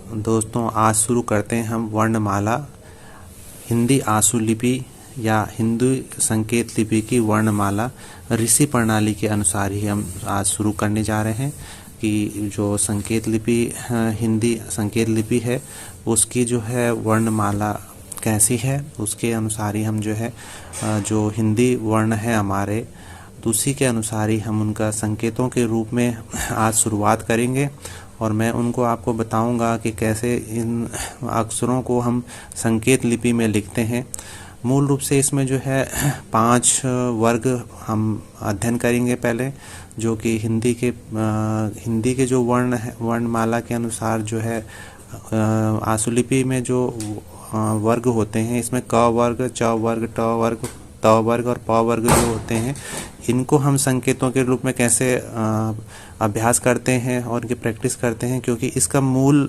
दोस्तों, आज शुरू करते हैं हम वर्णमाला हिंदी आशुलिपि या हिंदी संकेत लिपि की वर्णमाला ऋषि प्रणाली के अनुसार ही हम आज शुरू करने जा रहे हैं कि जो संकेत लिपि हिंदी संकेत लिपि है उसकी जो है वर्णमाला कैसी है, उसके अनुसार ही हम जो है जो हिंदी वर्ण है हमारे, तो उसी के अनुसार ही हम उनका संकेतों के रूप में आज शुरुआत करेंगे। और मैं उनको आपको बताऊंगा कि कैसे इन अक्षरों को हम संकेत लिपि में लिखते हैं। मूल रूप से इसमें जो है 5 वर्ग हम अध्ययन करेंगे पहले, जो कि हिंदी के जो वर्ण है वर्णमाला के अनुसार जो है आशुलिपि में जो वर्ग होते हैं, इसमें क वर्ग, च वर्ग, ट वर्ग, त वर्ग और प वर्ग जो होते हैं, इनको हम संकेतों के रूप में कैसे अभ्यास करते हैं और इनकी प्रैक्टिस करते हैं, क्योंकि इसका मूल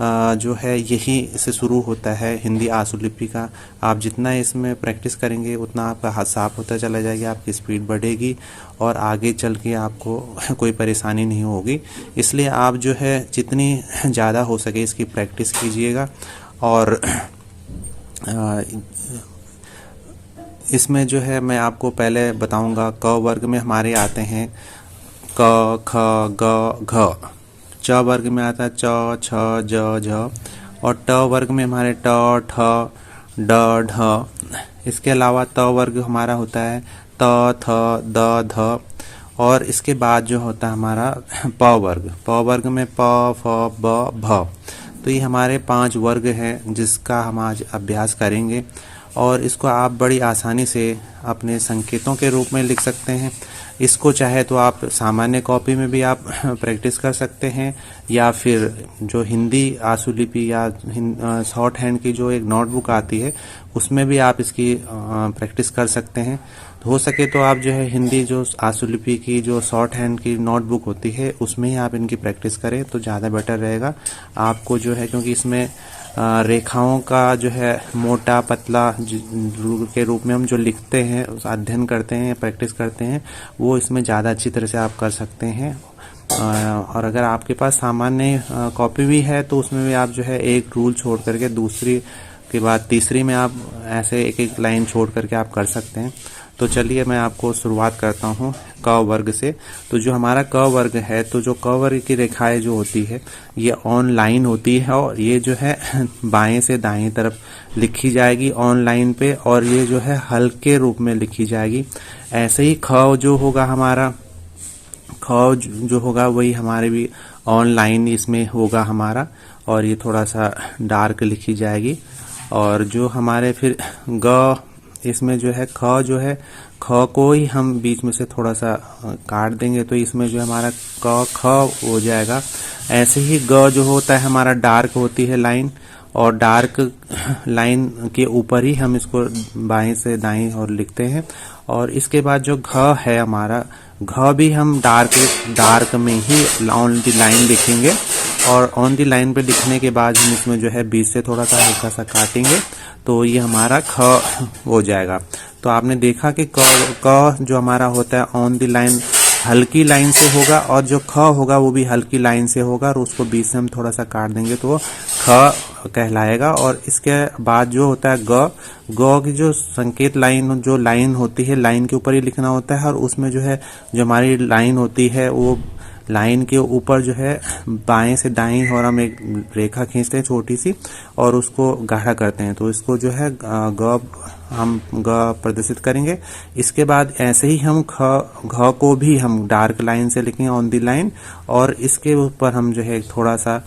जो है यही से शुरू होता है हिंदी आशुलिपि का। आप जितना इसमें प्रैक्टिस करेंगे उतना आपका हाथ साफ होता चला जाएगा, आपकी स्पीड बढ़ेगी और आगे चल के आपको कोई परेशानी नहीं होगी। इसलिए आप जो है जितनी ज़्यादा हो सके इसकी प्रैक्टिस कीजिएगा। और इसमें जो है मैं आपको पहले बताऊंगा, क वर्ग में हमारे आते हैं क, ख, ग, घ। च वर्ग में आता है च, छ, ज, झ। और ट वर्ग में हमारे ट, ठ, ड, ढ। इसके अलावा त वर्ग हमारा होता है त, थ, द, ध। और इसके बाद जो होता है हमारा प वर्ग। प वर्ग में प, फ, ब, भ। तो ये हमारे 5 वर्ग हैं जिसका हम आज अभ्यास करेंगे, और इसको आप बड़ी आसानी से अपने संकेतों के रूप में लिख सकते हैं। इसको चाहे तो आप सामान्य कॉपी में भी आप प्रैक्टिस कर सकते हैं, या फिर जो हिंदी आशुलिपि या शॉर्ट हैंड की जो एक नोटबुक आती है उसमें भी आप इसकी प्रैक्टिस कर सकते हैं। हो सके तो आप जो है हिंदी जो आशुलिपि की जो शॉर्ट हैंड की नोटबुक होती है उसमें ही आप इनकी प्रैक्टिस करें तो ज़्यादा बेटर रहेगा आपको जो है, क्योंकि इसमें रेखाओं का जो है मोटा पतला के रूप में हम जो लिखते हैं, अध्ययन करते हैं, प्रैक्टिस करते हैं, वो इसमें ज़्यादा अच्छी तरह से आप कर सकते हैं। और अगर आपके पास सामान्य कॉपी भी है तो उसमें भी आप जो है एक रूल छोड़ करके दूसरी के बाद तीसरी में आप ऐसे एक एक लाइन छोड़ करके आप कर सकते हैं। तो चलिए मैं आपको शुरुआत करता हूँ क वर्ग से। तो जो हमारा क वर्ग है, तो जो क वर्ग की रेखाएं जो होती है ये ऑनलाइन होती है, और ये जो है बाएं से दाएं तरफ लिखी जाएगी ऑनलाइन पे, और ये जो है हल्के रूप में लिखी जाएगी। ऐसे ही ख जो होगा हमारा, ख जो होगा वही हमारे भी ऑनलाइन इसमें होगा हमारा, और ये थोड़ा सा डार्क लिखी जाएगी। और जो हमारे फिर ग, इसमें जो है ख जो है, ख को ही हम बीच में से थोड़ा सा काट देंगे तो इसमें जो हमारा क ख हो जाएगा। ऐसे ही ग जो होता है हमारा डार्क होती है लाइन, और डार्क लाइन के ऊपर ही हम इसको बाएं से दाएं और लिखते हैं। और इसके बाद जो घ है हमारा, घ भी हम डार्क में ही ऑन दी लाइन लिखेंगे, और ऑन दी लाइन पे लिखने के बाद हम इसमें जो है बीच से थोड़ा सा हल्का सा काटेंगे तो ये हमारा ख हो जाएगा। तो आपने देखा कि क जो हमारा होता है ऑन दी लाइन हल्की लाइन से होगा, और जो ख होगा वो भी हल्की लाइन से होगा, और उसको बीच से हम थोड़ा सा काट देंगे तो वो ख कहलाएगा। और इसके बाद जो होता है ग, ग की जो संकेत लाइन जो लाइन होती है, लाइन के ऊपर ही लिखना होता है, और उसमें जो है जो हमारी लाइन होती है वो लाइन के ऊपर जो है बाएं से दाएं और हम एक रेखा खींचते हैं छोटी सी, और उसको गाढ़ा करते हैं, तो इसको जो है हम ग प्रदर्शित करेंगे। इसके बाद ऐसे ही हम घ को भी हम डार्क लाइन से लिखेंगे ऑन दी लाइन, और इसके ऊपर हम जो है थोड़ा सा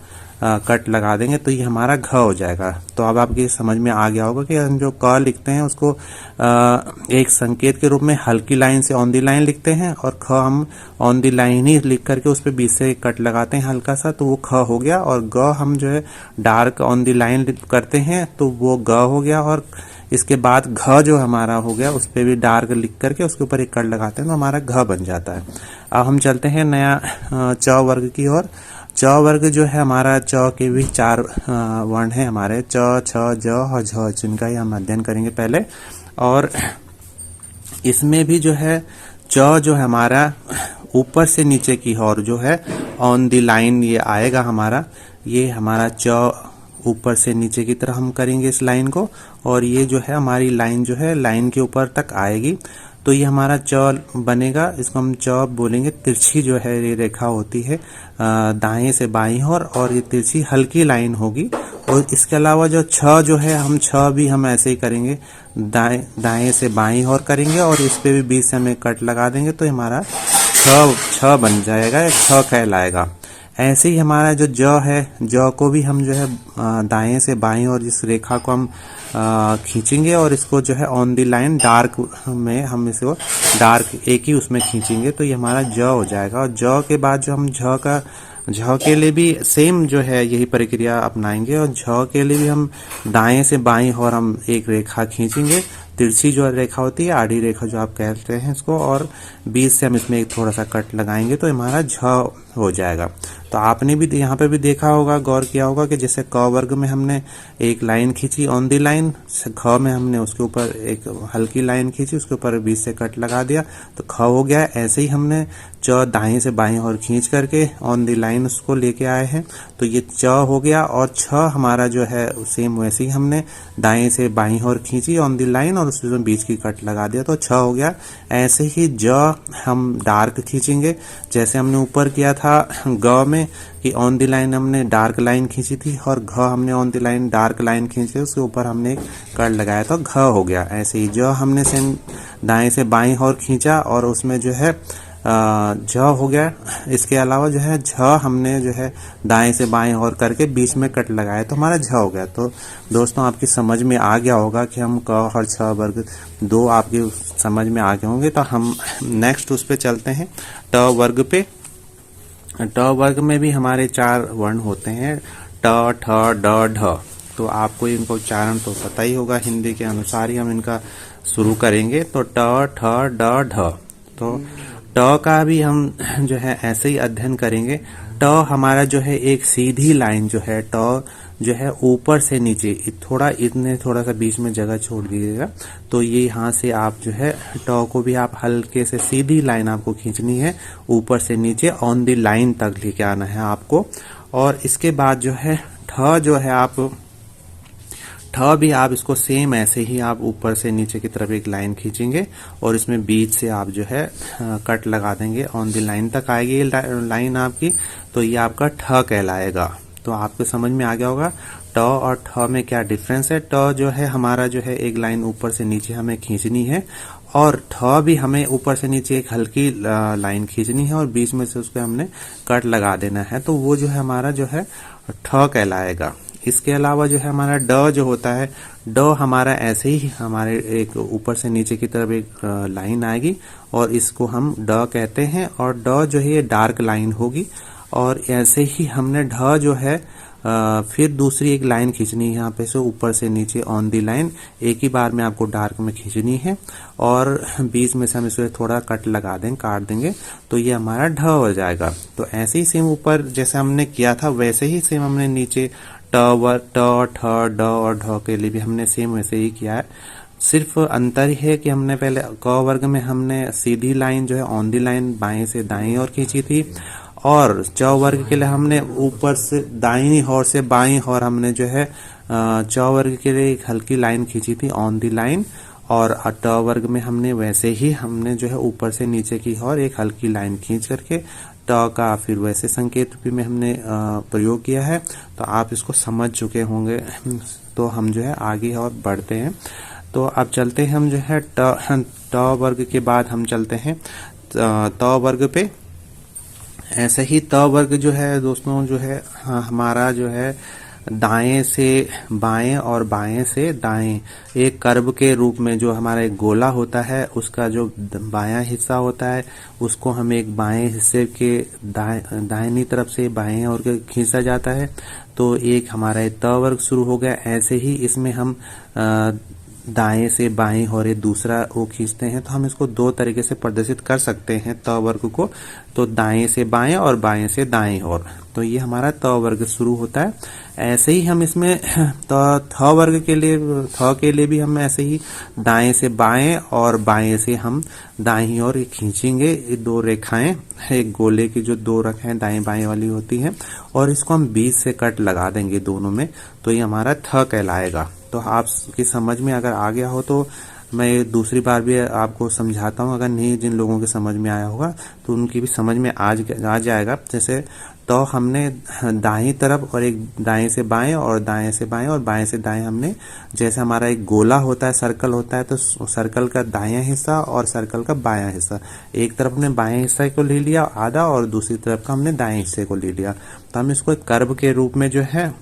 कट लगा देंगे तो ये हमारा घ हो जाएगा। तो अब आपकी समझ में आ गया होगा कि हम जो क लिखते हैं उसको एक संकेत के रूप में हल्की लाइन से ऑन दी लाइन लिखते हैं, और ख हम ऑन दी लाइन ही लिख करके उस पर बीच से कट लगाते हैं हल्का सा, तो वो ख हो गया। और ग हम जो है डार्क ऑन दी लाइन करते हैं तो वो ग हो गया। और इसके बाद घ जो हमारा हो गया उस पर भी डार्क लिख करके उसके ऊपर एक कट लगाते हैं तो हमारा घ बन जाता है। अब हम चलते हैं नया च वर्ग की ओर। च वर्ग जो है हमारा, च के भी 4 वर्ण हैं हमारे, च, छ, ज और झ, जिनका ही हम अध्ययन करेंगे पहले। और इसमें भी जो है च जो है हमारा ऊपर से नीचे की ओर जो है ऑन द लाइन ये आएगा हमारा। ये हमारा च ऊपर से नीचे की तरफ हम करेंगे इस लाइन को, और ये जो है हमारी लाइन जो है लाइन के ऊपर तक आएगी। तो ये हमारा च बनेगा, इसको हम च बोलेंगे। तिरछी जो है ये रेखा होती है दाएं से बाईं ओर, और ये तिरछी हल्की लाइन होगी। और इसके अलावा जो छ जो है हम छ भी हम ऐसे ही करेंगे, दाएं से बाईं ओर करेंगे, और इस पे भी बीच से हमें कट लगा देंगे तो हमारा छ बन जाएगा, छ कहलाएगा। ऐसे ही हमारा जो ज है, ज को भी हम जो है दाएं से बाईं और इस रेखा को हम खींचेंगे, और इसको जो है ऑन द लाइन डार्क में हम इसको डार्क एक ही उसमें खींचेंगे तो ये हमारा ज हो जाएगा। और ज के बाद जो हम झ के लिए भी सेम जो है यही प्रक्रिया अपनाएंगे, और झ के लिए भी हम दाएं से बाईं और हम एक रेखा खींचेंगे, तिरछी जो रेखा होती है, आड़ी रेखा जो आप कहते हैं इसको, और बीच से हम इसमें एक थोड़ा सा कट लगाएंगे तो हमारा झ हो जाएगा। तो आपने भी यहाँ पे भी देखा होगा, गौर किया होगा कि जैसे क वर्ग में हमने एक लाइन खींची ऑन दी लाइन, ख में हमने उसके ऊपर एक हल्की लाइन खींची, उसके ऊपर बीच से कट लगा दिया तो ख हो गया। ऐसे ही हमने च दाएं से बाएं और खींच करके ऑन दी लाइन उसको लेके आए हैं तो ये च हो गया। और छ हमारा जो है सेम वैसे ही हमने दाएं से बाईं और खींची ऑन दी लाइन और उसमें बीच की कट लगा दिया तो छ हो गया। ऐसे ही ज हम डार्क खींचेंगे, जैसे हमने ऊपर किया था ग में कि ऑन दी लाइन हमने डार्क लाइन खींची थी, और घ हमने on the line dark line खींची, उसके ऊपर हमने एक कट लगाया तो घ हो गया। ऐसे ही ज हमने सेम दाएं से बाईं और खींचा और उसमें जो है झ हो गया। इसके अलावा जो है झ हमने जो है दाएं से बाएं और करके बीच में कट लगाया तो हमारा झ हो गया। तो दोस्तों आपकी समझ में आ गया होगा कि हम क और छ वर्ग दो आपके समझ में आ गए होंगे। तो हम नेक्स्ट उस पे चलते हैं ट वर्ग पे। ट वर्ग में भी हमारे 4 वर्ण होते हैं, ट ठ ड ढ। तो आपको इनका उच्चारण तो पता ही होगा, हिंदी के अनुसार ही हम इनका शुरू करेंगे। तो ट ठ ड ढ। तो ट का भी हम जो है ऐसे ही अध्ययन करेंगे। ट हमारा जो है एक सीधी लाइन जो है, ट जो है ऊपर से नीचे थोड़ा सा बीच में जगह छोड़ दीजिएगा तो ये यहाँ से आप जो है ट को भी आप हल्के से सीधी लाइन आपको खींचनी है, ऊपर से नीचे ऑन दी लाइन तक लेके आना है आपको। और इसके बाद जो है ठ जो है आप ठ भी आप इसको सेम ऐसे ही आप ऊपर से नीचे की तरफ एक लाइन खींचेंगे और इसमें बीच से आप जो है कट लगा देंगे, ऑन दी लाइन तक आएगी ये लाइन आपकी, तो ये आपका ठ कहलाएगा। तो आपको समझ में आ गया होगा ट और ठ में क्या डिफरेंस है। ट जो है हमारा जो है एक लाइन ऊपर से नीचे हमें खींचनी है, और ठ भी हमें ऊपर से नीचे एक हल्की लाइन खींचनी है और बीच में से उसको हमने कट लगा देना है, तो वो जो है हमारा जो है ठ कहलाएगा। इसके अलावा जो है हमारा ड जो होता है, ड हमारा ऐसे ही हमारे एक ऊपर से नीचे की तरफ एक लाइन आएगी और इसको हम ड कहते हैं, और ड जो है ये डार्क लाइन होगी। और ऐसे ही हमने ढ जो है फिर दूसरी एक लाइन खींचनी है यहाँ पे से ऊपर से नीचे ऑन दी लाइन, एक ही बार में आपको डार्क में खींचनी है और बीच में से हम इसको थोड़ा कट लगा देंगे, काट देंगे तो ये हमारा ढ हो जाएगा। तो ऐसे ही सेम ऊपर जैसे हमने किया था वैसे ही सेम हमने नीचे ट ठ ड और ढ के लिए भी हमने सेम वैसे ही किया है। सिर्फ अंतर ही है कि हमने पहले क वर्ग में हमने सीधी लाइन जो है ऑन दी लाइन बाएं से दाईं ओर खींची थी, और च वर्ग के लिए हमने ऊपर से दाईं ओर से बाईं ओर हमने जो है च वर्ग के लिए एक हल्की लाइन खींची थी ऑन दी लाइन, और ट वर्ग में हमने वैसे ही हमने जो है ऊपर से नीचे की ओर एक हल्की लाइन खींच करके ट का फिर वैसे संकेत रूपी में हमने प्रयोग किया है। तो आप इसको समझ चुके होंगे। तो हम जो है आगे और बढ़ते हैं। तो अब चलते हैं हम जो है ट वर्ग के बाद हम चलते हैं त वर्ग पे। ऐसे ही त वर्ग जो है दोस्तों जो है हमारा जो है दाएं से बाएं और बाएं से दाएं एक कर्व के रूप में जो हमारा एक गोला होता है उसका जो बायां हिस्सा होता है उसको हम एक बाएं हिस्से के दाहिनी तरफ से बाएं और खींचा जाता है, तो एक हमारा त वर्ग शुरू हो गया। ऐसे ही इसमें हम दाएं से बाएं और एक दूसरा वो खींचते हैं, तो हम इसको दो तरीके से प्रदर्शित कर सकते हैं त वर्ग को, तो दाएं से बाएं और बाएं से दाएं और। तो ये हमारा त वर्ग शुरू होता है। ऐसे ही हम इसमें थ वर्ग के लिए, थ के लिए भी हम ऐसे ही दाएं से बाएं और बाएं से हम दाईं ओर खींचेंगे। ये दो रेखाएं, एक गोले की जो दो रेखाएं दाएं बाएं वाली होती हैं, और इसको हम बीच से कट लगा देंगे दोनों में, तो ये हमारा थ कहलाएगा। तो आपकी समझ में अगर आ गया हो तो मैं दूसरी बार भी आपको समझाता हूँ। अगर नहीं, जिन लोगों के समझ में आया होगा तो उनकी भी समझ में आ जाएगा। जैसे तो हमने दाहिनी तरफ और एक दाएं से बाएं और दाएं से बाएं और बाएं से दाएं, हमने जैसे हमारा एक गोला होता है, सर्कल होता है, तो सर्कल का दायां हिस्सा और सर्कल का बायां हिस्सा, एक तरफ हमने बाएं हिस्से को ले लिया आधा और दूसरी तरफ का हमने दाएं हिस्से को ले लिया। तो हम इसको एक कर्व के रूप में जो है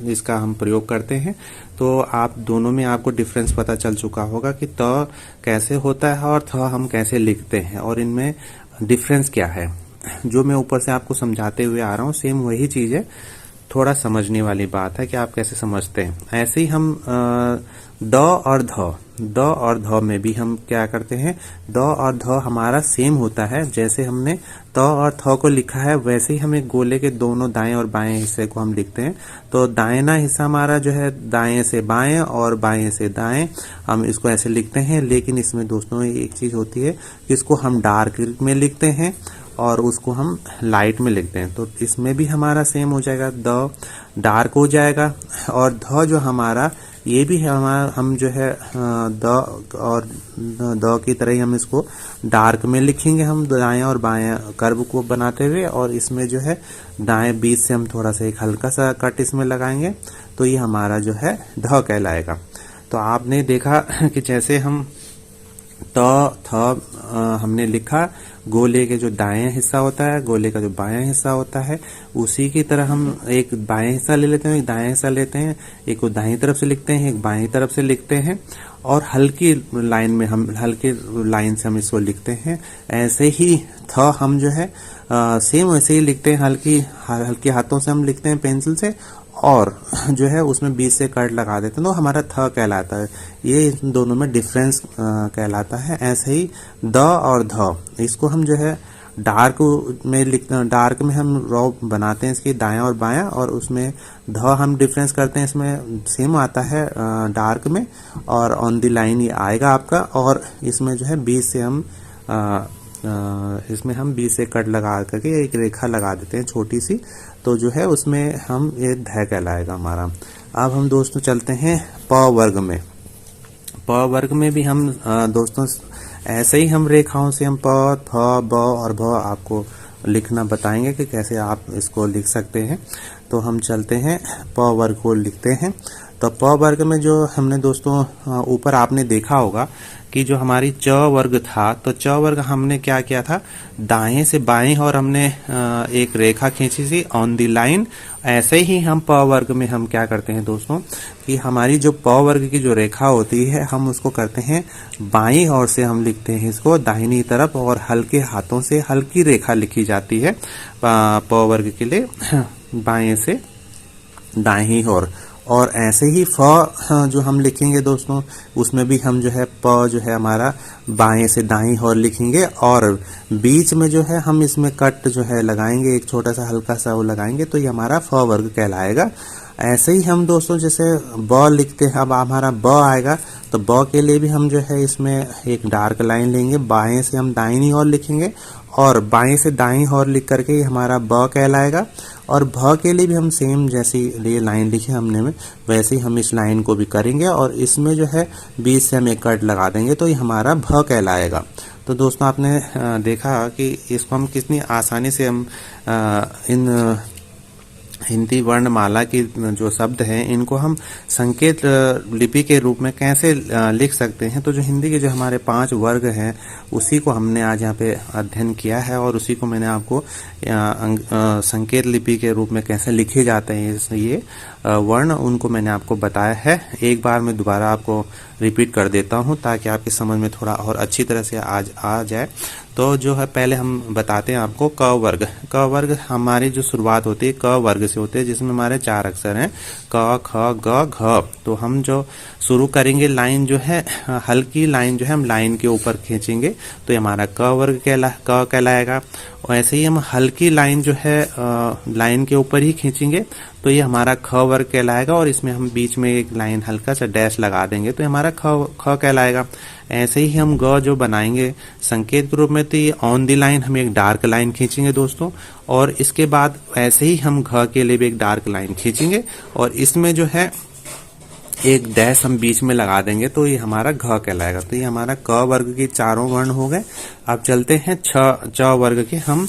इसका हम प्रयोग करते हैं। तो आप दोनों में आपको डिफरेंस पता चल चुका होगा कि त कैसे होता है और थ हम कैसे लिखते हैं, और इनमें डिफरेंस क्या है। जो मैं ऊपर से आपको समझाते हुए आ रहा हूँ सेम वही चीज है, थोड़ा समझने वाली बात है कि आप कैसे समझते हैं। ऐसे ही हम द और ध में भी हम क्या करते हैं, द और ध हमारा सेम होता है। जैसे हमने त और थ को लिखा है वैसे ही हम एक गोले के दोनों दाएं और बाएं हिस्से को हम लिखते हैं। तो दाहिना हिस्सा हमारा जो है दाएं से बाएं और बाएं से दाएं, हम इसको ऐसे लिखते हैं। लेकिन इसमें दोस्तों एक चीज होती है कि इसको हम डार्क में लिखते हैं और उसको हम लाइट में लिखते हैं। तो इसमें भी हमारा सेम हो जाएगा, द डार्क हो जाएगा, और ध जो हमारा ये भी है हमारा, हम जो है द और द की तरह ही हम इसको डार्क में लिखेंगे, हम दाएं और बाएं कर्व को बनाते हुए, और इसमें जो है दाएं बीच से हम थोड़ा सा एक हल्का सा कट इसमें लगाएंगे, तो ये हमारा जो है ध कहलाएगा। तो आपने देखा कि जैसे हम हमने लिखा, गोले के जो दाएं हिस्सा होता है, गोले का जो बायां हिस्सा होता है, उसी की तरह हम एक बाएं हिस्सा ले लेते हैं, एक दाएं हिस्सा लेते हैं, एक को दाहिनी तरफ से लिखते हैं, एक बाईं तरफ से लिखते हैं, और हल्की लाइन में हम हल्के लाइन से हम इसको लिखते हैं। ऐसे ही हम जो है सेम वैसे ही लिखते हैं, हल्की हाथों से हम लिखते हैं पेंसिल से, और जो है उसमें बीच से कट लगा देते हैं, तो हमारा थ कहलाता है। ये इन दोनों में डिफरेंस कहलाता है। ऐसे ही द और ध, इसको हम जो है डार्क में हम रॉ बनाते हैं इसकी दायां और बायां, और उसमें ध हम डिफरेंस करते हैं, इसमें सेम आता है डार्क में, और ऑन द लाइन ये आएगा आपका। और इसमें जो है बीच से हम इसमें हम बीच से कट लगा करके एक रेखा लगा देते हैं छोटी सी, तो जो है उसमें हम ये ध कहलाएगा हमारा। अब हम दोस्तों चलते हैं प वर्ग में। प वर्ग में भी हम दोस्तों ऐसे ही हम रेखाओं से हम प, फ, ब और भ आपको लिखना बताएंगे कि कैसे आप इसको लिख सकते हैं। तो हम चलते हैं प वर्ग को लिखते हैं। तो प वर्ग में जो हमने दोस्तों ऊपर आपने देखा होगा कि जो हमारी च वर्ग था, तो च वर्ग हमने क्या किया था, दाएं से बाएं और हमने एक रेखा खींची थी ऑन द लाइन। ऐसे ही हम प वर्ग में हम क्या करते हैं दोस्तों कि हमारी जो प वर्ग की जो रेखा होती है, हम उसको करते हैं बाईं ओर से हम लिखते हैं इसको दाहिनी तरफ, और हल्के हाथों से हल्की रेखा लिखी जाती है प वर्ग के लिए बाएं से दाहिनी ओर। और ऐसे ही फ जो हम लिखेंगे दोस्तों, उसमें भी हम जो है प जो है हमारा बाएं से दाईं ओर लिखेंगे, और बीच में जो है हम इसमें कट जो है लगाएंगे, एक छोटा सा हल्का सा वो लगाएंगे, तो ये हमारा फ वर्ग कहलाएगा। ऐसे ही हम दोस्तों जैसे ब लिखते हैं, अब हमारा ब आएगा, तो ब के लिए भी हम जो है इसमें एक डार्क लाइन लेंगे, बाएं से हम दाहिनी ओर लिखेंगे, और बाएं से दाईं ओर लिख करके ये हमारा ब कहलाएगा। और भ के लिए भी हम सेम जैसी ये लाइन लिखी हमने में, वैसे ही हम इस लाइन को भी करेंगे, और इसमें जो है बीच से हम एक कट लगा देंगे, तो ये हमारा भ कहलाएगा। तो दोस्तों आपने देखा कि इसको हम कितनी आसानी से हम इन हिंदी वर्णमाला की जो शब्द हैं इनको हम संकेत लिपि के रूप में कैसे लिख सकते हैं। तो जो हिंदी के जो हमारे 5 वर्ग हैं उसी को हमने आज यहाँ पे अध्ययन किया है, और उसी को मैंने आपको संकेत लिपि के रूप में कैसे लिखे जाते हैं ये वर्ण, उनको मैंने आपको बताया है। एक बार मैं दोबारा आपको रिपीट कर देता हूँ ताकि आपकी समझ में थोड़ा और अच्छी तरह से आज आ जाए। तो जो है पहले हम बताते हैं आपको क वर्ग। क वर्ग हमारी जो शुरुआत होती है क वर्ग से होती है, जिसमें हमारे 4 अक्षर हैं क ख ग घ। तो हम जो शुरू करेंगे लाइन जो है हल्की लाइन जो है हम लाइन के ऊपर खींचेंगे तो ये हमारा क वर्ग कहलाएगा। वैसे ही हम हल्की लाइन जो है लाइन के ऊपर ही खींचेंगे तो ये हमारा ख वर्ग कहलाएगा, और इसमें हम बीच में एक लाइन हल्का सा डैश लगा देंगे तो ये हमारा ख कहलाएगा। ऐसे ही हम ग जो बनाएंगे संकेत के रूप में, तो ये ऑन दी लाइन हम एक डार्क लाइन खींचेंगे दोस्तों, और इसके बाद ऐसे ही हम घ के लिए भी एक डार्क लाइन खींचेंगे और इसमें जो है एक डैश हम बीच में लगा देंगे तो ये हमारा घ कहलाएगा। तो ये हमारा क वर्ग के चारों वर्ण हो गए। अब चलते हैं च वर्ग के। हम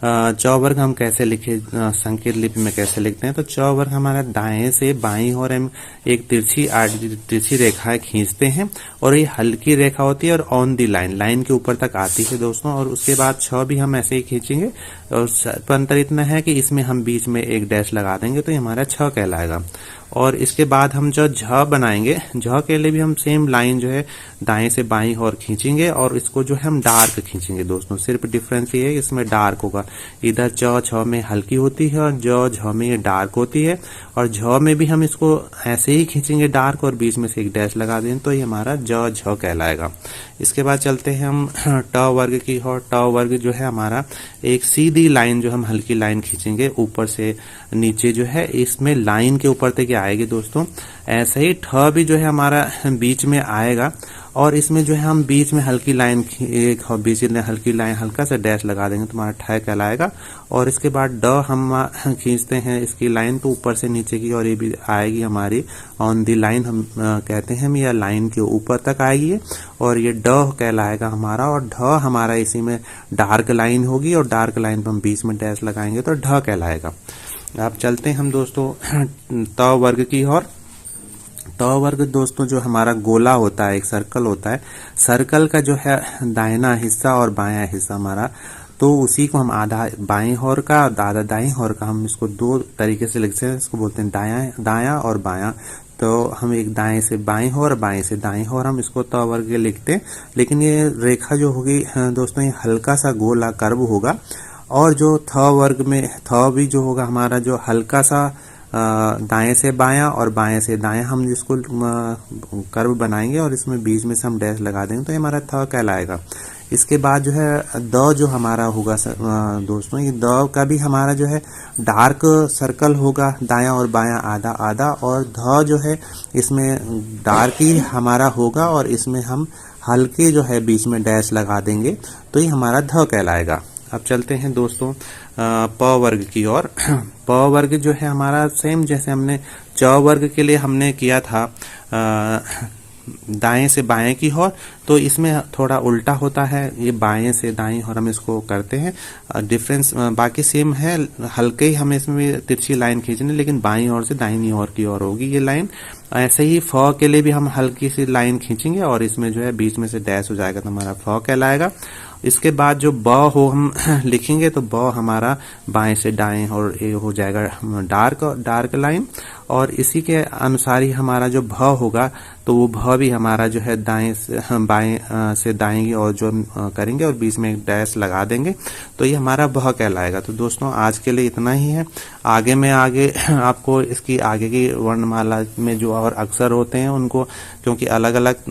च वर्ग हम कैसे लिखे, संकेत लिपि में कैसे लिखते हैं। तो च वर्ग हमारा दाएं से बाईं ओर हम एक तिरछी रेखाएं खींचते हैं और ये हल्की रेखा होती है और ऑन दी लाइन के ऊपर तक आती है दोस्तों। और उसके बाद छ भी हम ऐसे ही खींचेंगे और अंतर इतना है कि इसमें हम बीच में एक डैश लगा देंगे तो ये हमारा छ कहलाएगा। और इसके बाद हम जो झ बनाएंगे, झ के लिए भी हम सेम लाइन जो है दाएं से बाईं ओर खींचेंगे और इसको जो है हम डार्क खींचेंगे दोस्तों। सिर्फ डिफरेंस ये है कि इसमें डार्क होगा, इधर च छ में हल्की होती है और ज झ में ये डार्क होती है, और झ में भी हम इसको ऐसे ही खींचेंगे डार्क और बीच में से एक डैश लगा देंगे तो ये हमारा ज झ कहलाएगा। इसके बाद चलते हैं हम ट वर्ग की ओर। ट वर्ग जो है हमारा एक सीधी लाइन जो हम हल्की लाइन खींचेंगे ऊपर से नीचे जो है इसमें लाइन के ऊपर तक आएगी दोस्तों। ऐसे ही ठ भी जो है हमारा बीच में आएगा और इसमें जो है हम बीच में हल्की लाइन बीच में हल्की लाइन हल्का सा डैश लगा देंगे तो हमारा ठ कहलाएगा। और इसके बाद ड हम खींचते हैं इसकी लाइन तो ऊपर से नीचे की और ये भी आएगी हमारी ऑन दी लाइन हम कहते हैं, या लाइन के ऊपर तक आएगी और ये ड कहलाएगा हमारा। और ढ हमारा इसी में डार्क लाइन होगी और डार्क लाइन पर हम बीच में डैश लगाएंगे तो ढ कहलाएगा। अब चलते हैं हम दोस्तों त वर्ग की ओर। त वर्ग दोस्तों जो हमारा गोला होता है, एक सर्कल होता है, सर्कल का जो है दाहिना हिस्सा और बायां हिस्सा हमारा, तो उसी को हम आधा बाएं ओर का आधा दाएं ओर का, हम इसको दो तरीके से लिखते हैं। इसको बोलते हैं दायां और बायां। तो हम एक दाएं से बाएं ओर, बाएं से दाएं ओर हम इसको त वर्ग लिखते हैं। लेकिन ये रेखा जो होगी दोस्तों ये हल्का सा गोला कर्व होगा, और जो थ वर्ग में थ भी जो होगा हमारा जो हल्का सा दाएं से बायां और बाएं से दाएं हम जिसको कर्व बनाएंगे और इसमें बीच में से हम डैश लगा देंगे तो ये हमारा थ कहलाएगा। इसके बाद जो है द जो हमारा होगा दोस्तों, ये द का भी हमारा जो है डार्क सर्कल होगा, दायां और बायां आधा आधा, और ध जो है इसमें डार्क ही हमारा होगा और इसमें हम हल्के जो है बीच में डैश लगा देंगे तो ये हमारा ध कहलाएगा। अब चलते हैं दोस्तों प वर्ग की ओर। प वर्ग जो है हमारा सेम जैसे हमने च वर्ग के लिए हमने किया था दाएं से बाएं की ओर, तो इसमें थोड़ा उल्टा होता है, ये बाएं से दाएं और हम इसको करते हैं। डिफरेंस बाकी सेम है, हल्के ही हमें इसमें तिरछी लाइन खींचनी, लेकिन बाईं ओर से दाहिनी ओर की ओर होगी ये लाइन। ऐसे ही फ के लिए भी हम हल्की सी लाइन खींचेंगे और इसमें जो है बीच में से डैश हो जाएगा तो हमारा फ कहलाएगा। इसके बाद जो ब हो हम लिखेंगे तो ब हमारा बाएं से दाएं और ये हो जाएगा डार्क लाइन, और इसी के अनुसार ही हमारा जो भ होगा तो वो भ भी हमारा जो है बाएं से दाएं की ओर जो करेंगे और बीच में एक डैश लगा देंगे तो ये हमारा भ कहलाएगा। तो दोस्तों आज के लिए इतना ही है। आगे में आपको इसकी आगे की वर्णमाला में जो और अक्षर होते हैं उनको, क्योंकि अलग अलग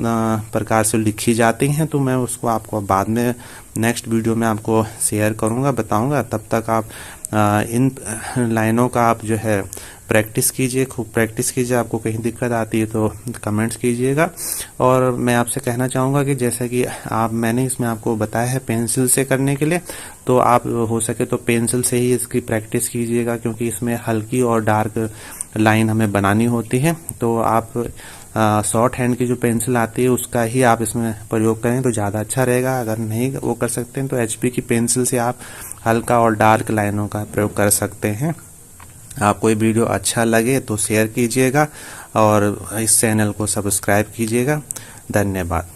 प्रकार से लिखी जाती हैं, तो मैं उसको आपको बाद में नेक्स्ट वीडियो में आपको शेयर करूंगा, बताऊंगा। तब तक आप इन लाइनों का आप जो है प्रैक्टिस कीजिए, खूब प्रैक्टिस कीजिए। आपको कहीं दिक्कत आती है तो कमेंट्स कीजिएगा। और मैं आपसे कहना चाहूँगा कि जैसा कि मैंने इसमें आपको बताया है पेंसिल से करने के लिए, तो आप हो सके तो पेंसिल से ही इसकी प्रैक्टिस कीजिएगा, क्योंकि इसमें हल्की और डार्क लाइन हमें बनानी होती है। तो आप शॉर्ट हैंड की जो पेंसिल आती है उसका ही आप इसमें प्रयोग करें तो ज़्यादा अच्छा रहेगा। अगर नहीं वो कर सकते हैं तो HP की पेंसिल से आप हल्का और डार्क लाइनों का प्रयोग कर सकते हैं। आपको ये वीडियो अच्छा लगे तो शेयर कीजिएगा और इस चैनल को सब्सक्राइब कीजिएगा। धन्यवाद।